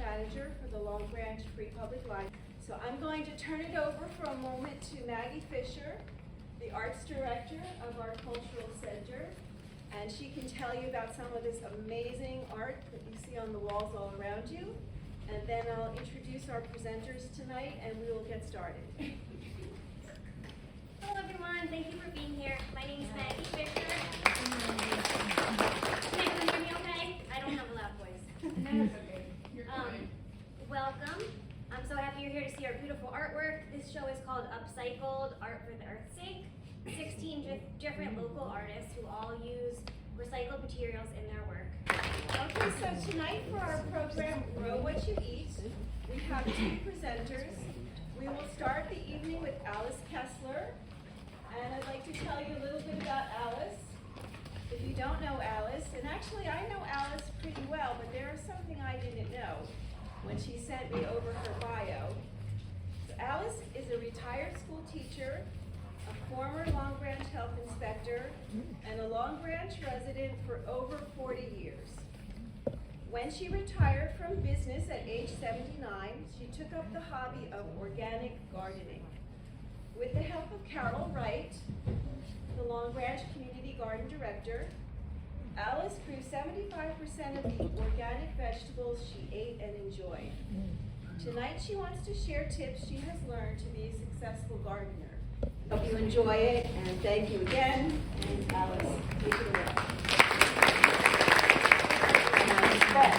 manager for the Long Branch Free Public Library. So I'm going to turn it over for a moment to Maggie Fisher, the arts director of our cultural center, and she can tell you about some of this amazing art that you see on the walls all around you. And then I'll introduce our presenters tonight and we will get started. Hello everyone, thank you for being here. My name is Maggie Fisher. Can everyone hear me okay? I don't have a loud voice. That's okay. You're fine. Welcome. I'm so happy you're here to see our beautiful artwork. This show is called Upcycled Art for the Earth's Sake. 16 different local artists who all use recycled materials in their work. Okay, so tonight for our program, Grow What You Eat, we have two presenters. We will start the evening with Alice Kessler, and I'd like to tell you a little bit about Alice. If you don't know Alice, and actually I know Alice pretty well, but there is something I didn't know when she sent me over her bio. So Alice is a retired school teacher, a former Long Branch health inspector, and a Long Branch resident for over 40 years. When she retired from business at age 79, she took up the hobby of organic gardening. With the help of Carol Wright, the Long Branch Community Garden Director, Alice grew 75% of the organic vegetables she ate and enjoyed. Tonight she wants to share tips she has learned to be a successful gardener. Hope you enjoy it, and thank you again. And Alice, take it away.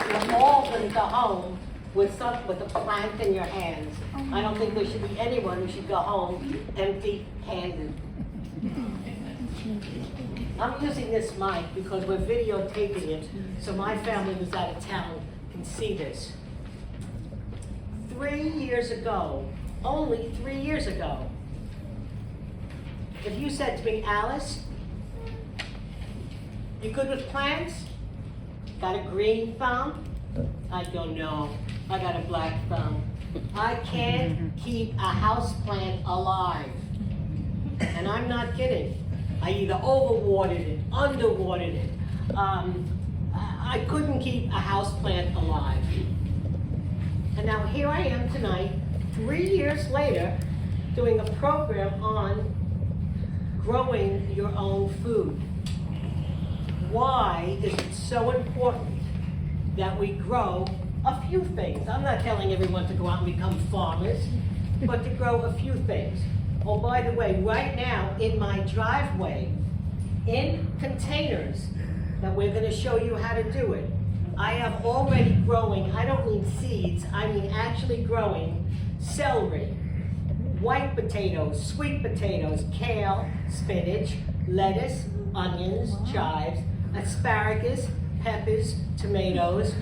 You're all going to go home with a plant in your hands. I don't think there should be anyone who should go home empty-handed. I'm using this mic because we're videotaping it, so my family who's out of town can see this. 3 years ago, only 3 years ago, if you said to me, Alice, you good with plants? Got a green thumb? I don't know. I got a black thumb. I can't keep a house plant alive. And I'm not kidding. I either overwatered it, underwatered it. I couldn't keep a house plant alive. And now here I am tonight, 3 years later, doing a program on growing your own food. Why is it so important that we grow a few things? I'm not telling everyone to go out and become farmers, but to grow a few things. Oh, by the way, right now in my driveway, in containers that we're going to show you how to do it, I have already growing, I don't mean seeds, I mean actually growing celery, white potatoes, sweet potatoes, kale, spinach, lettuce, onions, chives, asparagus, peppers, tomatoes,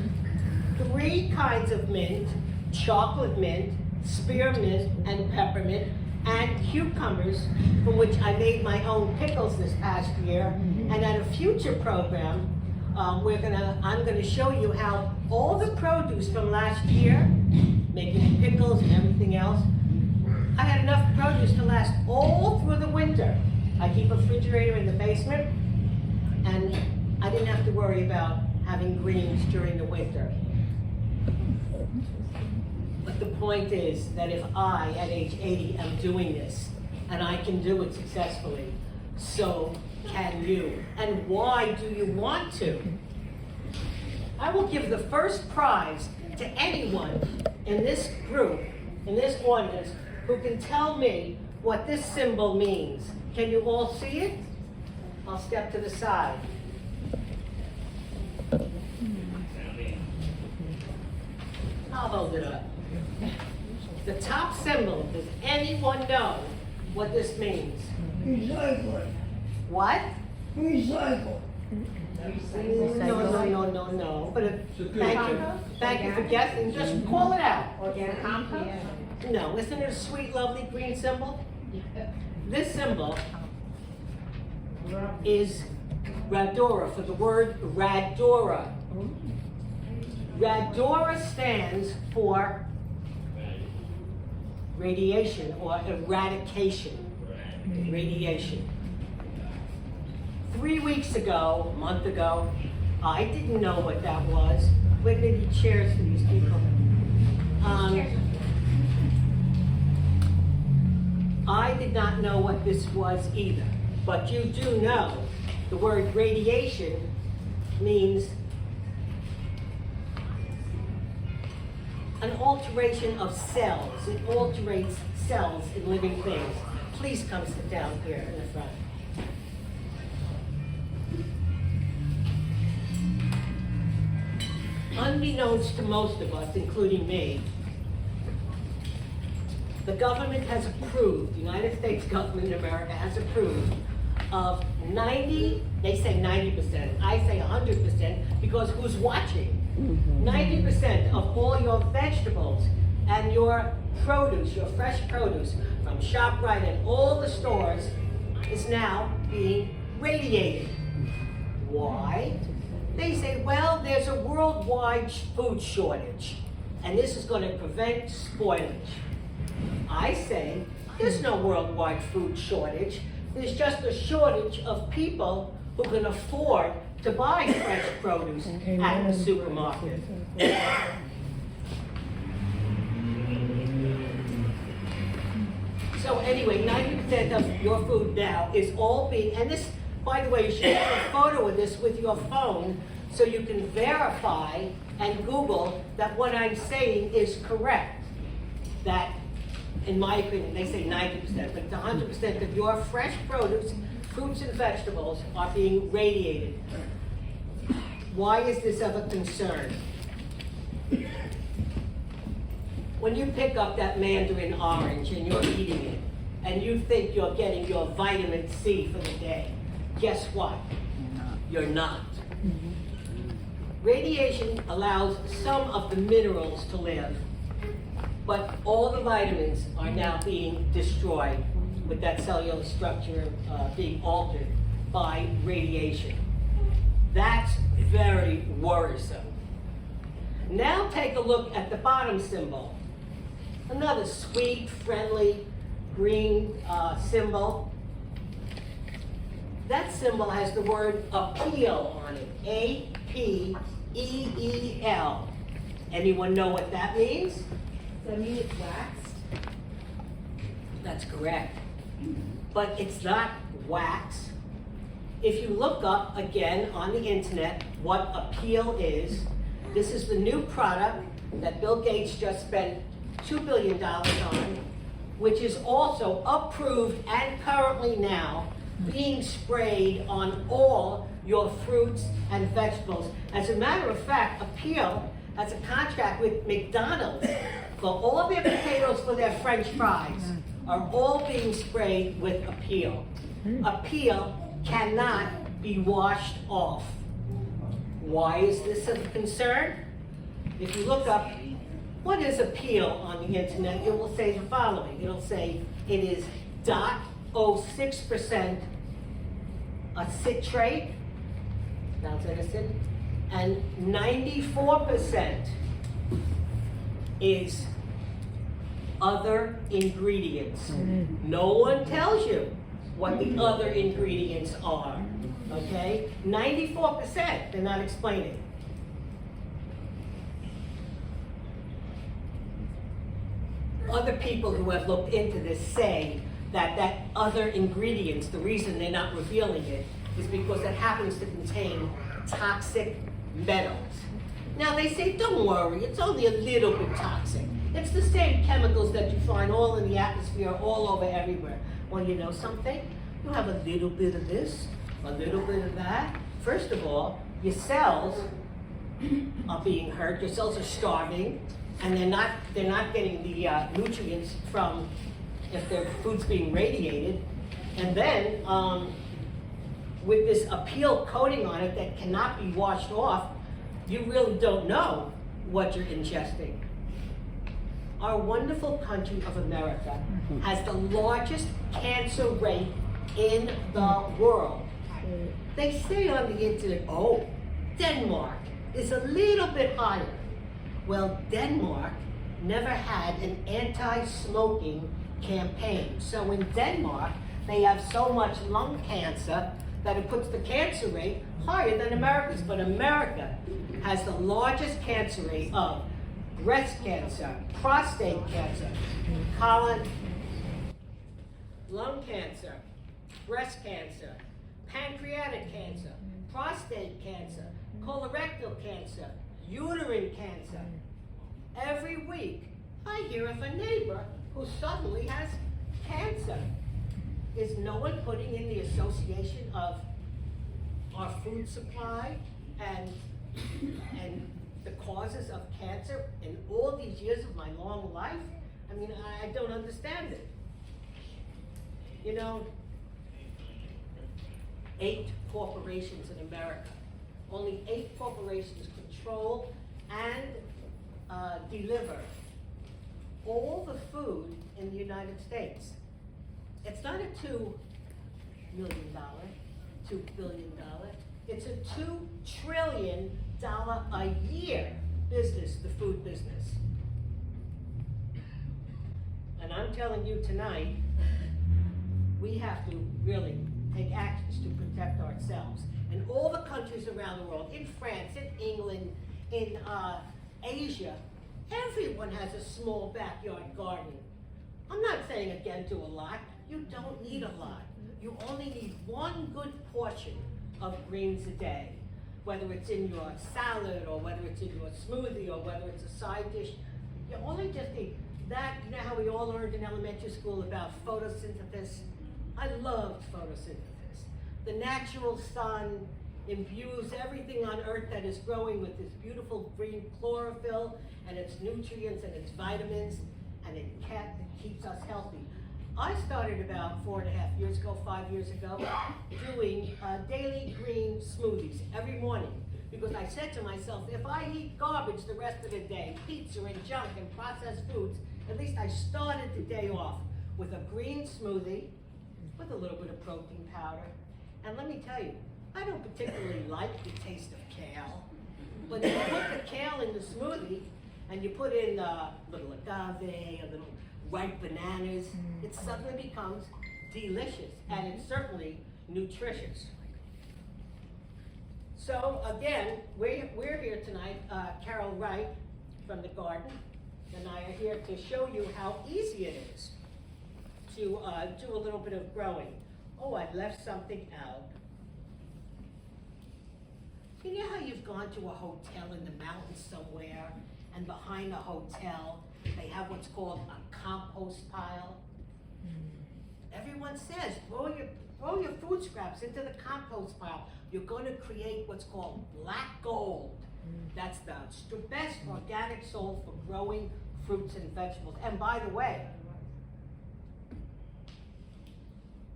3 kinds of mint, chocolate mint, spearmint, and peppermint, and cucumbers, from which I made my own pickles this past year. And at a future program, I'm gonna show you how all the produce from last year, making pickles and everything else, I had enough produce to last all through the winter. I keep a refrigerator in the basement, and I didn't have to worry about having greens during the winter. But the point is that if I, at age 80, am doing this, and I can do it successfully, so can you. And why do you want to? I will give the first prize to anyone in this group, in this audience, who can tell me what this symbol means. Can you all see it? I'll step to the side. I'll hold it up. The top symbol, does anyone know what this means? Recycle. What? Recycle. No. But thank you for guessing. Just call it out. Organic compost? No, isn't it a sweet, lovely green symbol? This symbol is Radora, for the word Radora. Radora stands for radiation or eradication. Radiation. 3 weeks ago, a month ago, I didn't know what that was. We're going to need chairs for these people. I did not know what this was either, but you do know the word radiation means an alteration of cells. It alterates cells in living things. Please come sit down here in the front. Unbeknownst to most of us, including me, the government has approved, the United States government in America has approved of 90, they say 90%, I say 100% because who's watching? 90% of all your vegetables and your produce, your fresh produce from ShopRite and all the stores is now being radiated. Why? They say, well, there's a worldwide food shortage and this is going to prevent spoilage. I say, there's no worldwide food shortage. There's just a shortage of people who can afford to buy fresh produce at the supermarket. So anyway, 90% of your food now is all being, and this, by the way, you should take a photo of this with your phone so you can verify and Google that what I'm saying is correct. That, in my opinion, they say 90%, but it's 100% of your fresh produce, fruits and vegetables are being radiated. Why is this of a concern? When you pick up that mandarin orange and you're eating it, and you think you're getting your vitamin C for the day, guess what? You're not. Radiation allows some of the minerals to live, but all the vitamins are now being destroyed with that cellular structure being altered by radiation. That's very worrisome. Now take a look at the bottom symbol. Another sweet, friendly, green symbol. That symbol has the word appeal on it, A-P-E-E-L. Anyone know what that means? Does that mean it's waxed? That's correct. But it's not wax. If you look up again on the internet what appeal is, this is the new product that Bill Gates just spent $2 billion on, which is also approved and currently now being sprayed on all your fruits and vegetables. As a matter of fact, Appeal has a contract with McDonald's for all their potatoes for their French fries are all being sprayed with Appeal. Appeal cannot be washed off. Why is this of concern? If you look up what is Appeal on the internet, it will say the following. It'll say it is 0.06% a citrate, that's innocent, and 94% is other ingredients. No one tells you what the other ingredients are, okay? 94%, they're not explaining. Other people who have looked into this say that other ingredients, the reason they're not revealing it is because it happens to contain toxic metals. Now they say, don't worry, it's only a little bit toxic. It's the same chemicals that you find all in the atmosphere, all over everywhere. Well, you know something? You have a little bit of this, a little bit of that. First of all, your cells are being hurt, your cells are starving, and they're not getting the nutrients from if their food's being radiated. And then with this Appeal coating on it that cannot be washed off, you really don't know what you're ingesting. Our wonderful country of America has the largest cancer rate in the world. They say on the internet, oh, Denmark is a little bit higher. Well, Denmark never had an anti-smoking campaign. So in Denmark, they have so much lung cancer that it puts the cancer rate higher than America's. But America has the largest cancer rate of breast cancer, prostate cancer, colon, lung cancer, breast cancer, pancreatic cancer, prostate cancer, colorectal cancer, uterine cancer. Every week, I hear of a neighbor who suddenly has cancer. Is no one putting in the association of our food supply and the causes of cancer in all these years of my long life? I mean, I don't understand it. You know, 8 corporations in America. Only 8 corporations control and deliver all the food in the United States. It's not a $2 million, $2 billion. It's a $2 trillion a year business, the food business. And I'm telling you tonight, we have to really take actions to protect ourselves. In all the countries around the world, in France, in England, in Asia, everyone has a small backyard garden. I'm not saying again do a lot. You don't need a lot. You only need one good portion of greens a day, whether it's in your salad or whether it's in your smoothie or whether it's a side dish. You only just need that. You know how we all learned in elementary school about photosynthesis? I loved photosynthesis. The natural sun imbues everything on earth that is growing with this beautiful green chlorophyll and its nutrients and its vitamins, and it keeps us healthy. I started about 4.5 years ago, 5 years ago, doing daily green smoothies every morning, because I said to myself, if I eat garbage the rest of the day, pizza and junk and processed foods, at least I started the day off with a green smoothie with a little bit of protein powder. And let me tell you, I don't particularly like the taste of kale, but if you put the kale in the smoothie and you put in a little agave, a little ripe bananas, it suddenly becomes delicious, and it's certainly nutritious. So again, we're here tonight, Carol Wright from the garden, and I are here to show you how easy it is to do a little bit of growing. Oh, I left something out. You know how you've gone to a hotel in the mountains somewhere, and behind the hotel, they have what's called a compost pile? Everyone says, throw your food scraps into the compost pile. You're going to create what's called black gold. That's the best organic soil for growing fruits and vegetables. And by the way,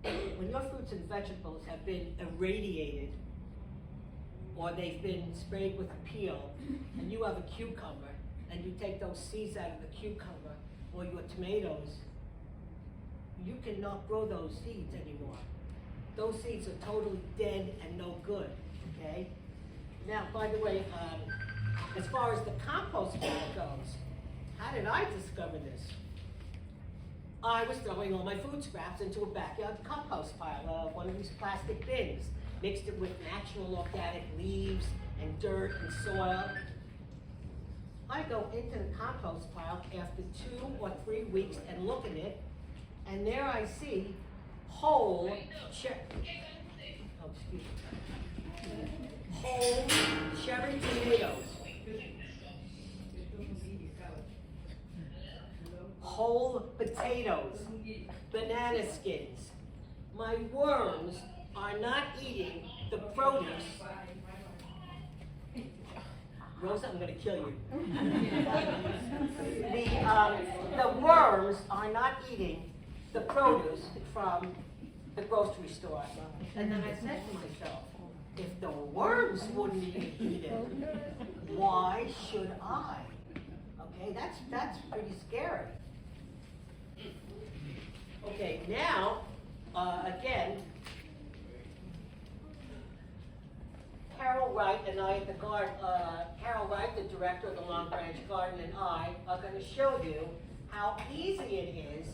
when your fruits and vegetables have been irradiated, or they've been sprayed with a peel, and you have a cucumber, and you take those seeds out of the cucumber, or your tomatoes, you cannot grow those seeds anymore. Those seeds are totally dead and no good, okay? Now, by the way, as far as the compost pile goes, how did I discover this? I was throwing all my food scraps into a backyard compost pile, one of these plastic bins, mixed it with natural organic leaves and dirt and soil. I go into the compost pile after 2 or 3 weeks and look at it, and there I see whole cherry tomatoes, whole potatoes, banana skins. My worms are not eating the produce. Rosa, I'm going to kill you. The worms are not eating the produce from the grocery store. And then I said to myself, if the worms wouldn't even eat it, why should I? Okay, that's pretty scary. Okay, now, again, Carol Wright and I at the garden, Carol Wright, the director of the Long Branch Garden, and I are going to show you how easy it is,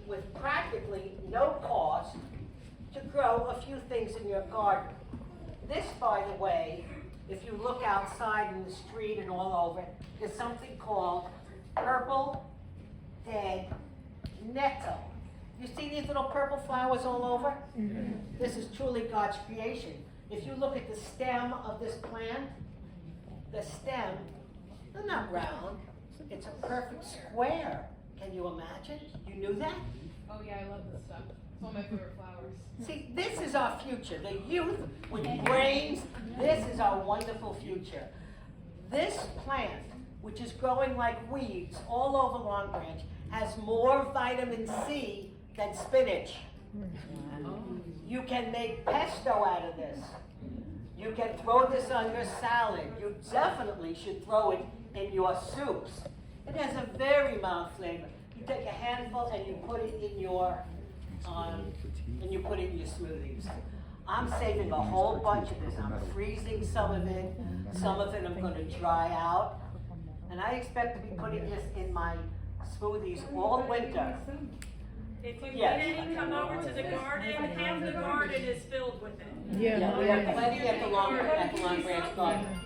with practically no cost, to grow a few things in your garden. This, by the way, if you look outside in the street and all over, there's something called purple dead nettle. You see these little purple flowers all over? This is truly God's creation. If you look at the stem of this plant, the stem, they're not round, it's a perfect square. Can you imagine? You knew that? Oh yeah, I love this stuff. It's one of my favorite flowers. See, this is our future. The youth with brains, this is our wonderful future. This plant, which is growing like weeds all over Long Branch, has more vitamin C than spinach. You can make pesto out of this. You can throw this on your salad. You definitely should throw it in your soups. It has a very mild flavor. You take a handful and you put it in your smoothies. I'm saving a whole bunch of this. I'm freezing some of it. Some of it I'm going to dry out. And I expect to be putting this in my smoothies all winter. If you Yes. need any, come over to the garden, half the garden is filled with it. Yeah, we have plenty at the Long Branch Garden.